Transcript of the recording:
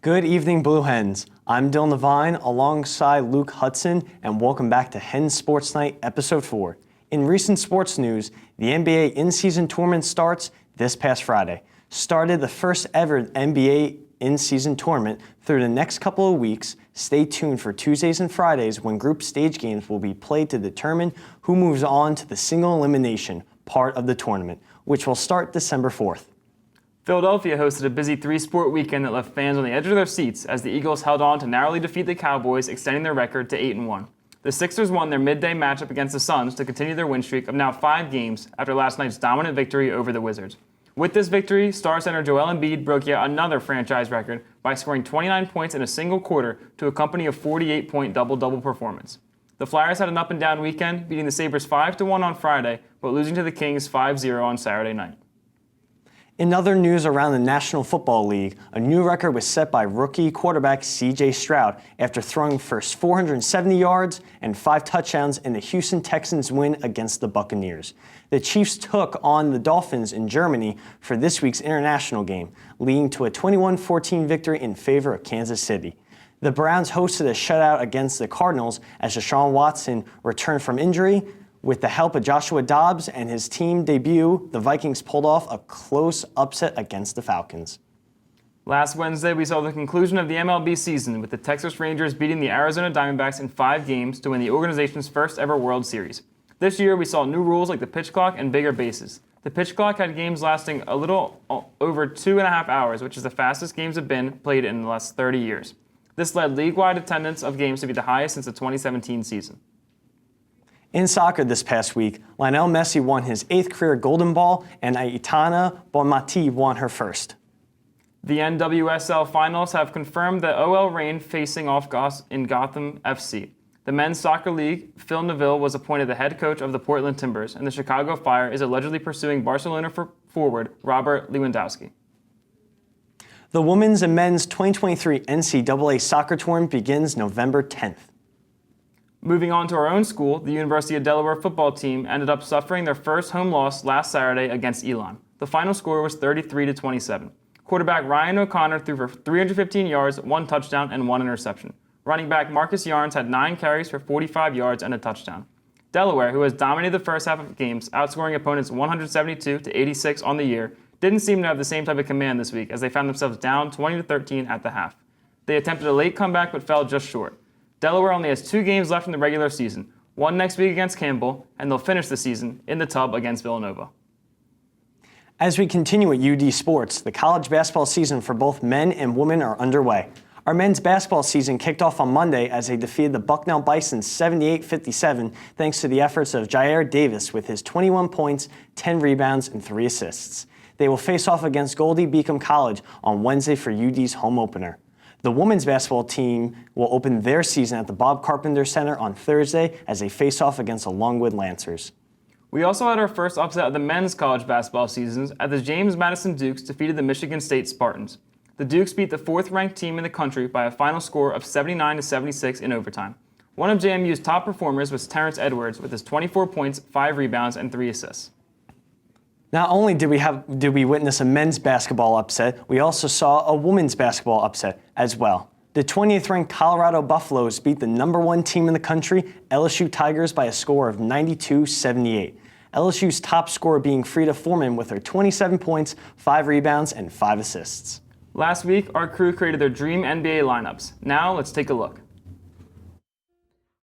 Good evening, Blue Hens. I'm Devine alongside Luke Hudson, and welcome back to Hens Sports Night, Episode 4. In recent sports news, the NBA in-season tournament starts this past Friday. Started the first ever NBA in-season tournament through the next couple of weeks. Stay tuned for Tuesdays and Fridays when group stage games will be played to determine who moves on to the single elimination part of the tournament, which will start December 4th. Philadelphia hosted a busy three-sport weekend that left fans on the edge of their seats as the Eagles held on to narrowly defeat the Cowboys, extending their record to 8-1. The Sixers won their midday matchup against the Suns to continue their win streak of now 5 games after last night's dominant victory over the Wizards. With this victory, star center Joel Embiid broke yet another franchise record by scoring 29 points in a single quarter to accompany a 48-point double-double performance. The Flyers had an up-and-down weekend, beating the Sabres 5-1 on Friday, but losing to the Kings 5-0 on Saturday night. In other news around the National Football League, a new record was set by rookie quarterback C.J. Stroud after throwing first 470 yards and 5 touchdowns in the Houston Texans' win against the Buccaneers. The Chiefs took on the Dolphins in Germany for this week's international game, leading to a 21-14 victory in favor of Kansas City. The Browns hosted a shutout against the Cardinals as Deshaun Watson returned from injury. With the help of Joshua Dobbs and his team debut, the Vikings pulled off a close upset against the Falcons. Last Wednesday, we saw the conclusion of the MLB season with the Texas Rangers beating the Arizona Diamondbacks in 5 games to win the organization's first ever World Series. This year, we saw new rules like the pitch clock and bigger bases. The pitch clock had games lasting a little over 2.5 hours, which is the fastest games have been played in the last 30 years. This led league-wide attendance of games to be the highest since the 2017 season. In soccer this past week, Lionel Messi won his 8th career Golden Ball and Aitana Bonmati won her first. The NWSL finals have confirmed that OL Reign facing off in Gotham FC. The men's soccer league, Phil Neville, was appointed the head coach of the Portland Timbers, and the Chicago Fire is allegedly pursuing Barcelona forward Robert Lewandowski. The women's and men's 2023 NCAA soccer tournament begins November 10th. Moving on to our own school, the University of Delaware football team ended up suffering their first home loss last Saturday against Elon. The final score was 33-27. Quarterback Ryan O'Connor threw for 315 yards, 1 touchdown, and 1 interception. Running back Marcus Yarns had 9 carries for 45 yards and a touchdown. Delaware, who has dominated the first half of games, outscoring opponents 172-86 on the year, didn't seem to have the same type of command this week as they found themselves down 20-13 at the half. They attempted a late comeback but fell just short. Delaware only has 2 games left in the regular season, one next week against Campbell, and they'll finish the season in the Tub against Villanova. As we continue at UD Sports, the college basketball season for both men and women are underway. Our men's basketball season kicked off on Monday as they defeated the Bucknell Bisons 78-57 thanks to the efforts of Jair Davis with his 21 points, 10 rebounds, and 3 assists. They will face off against Goldie Beacom College on Wednesday for UD's home opener. The women's basketball team will open their season at the Bob Carpenter Center on Thursday as they face off against the Longwood Lancers. We also had our first upset of the men's college basketball seasons as the James Madison Dukes defeated the Michigan State Spartans. The Dukes beat the 4th-ranked team in the country by a final score of 79-76 in overtime. One of JMU's top performers was Terrence Edwards with his 24 points, 5 rebounds, and 3 assists. Not only did we witness a men's basketball upset, we also saw a women's basketball upset as well. The 20th-ranked Colorado Buffaloes beat the #1 team in the country, LSU Tigers, by a score of 92-78. LSU's top scorer being Frida Foreman with her 27 points, 5 rebounds, and 5 assists. Last week, our crew created their dream NBA lineups. Now, let's take a look.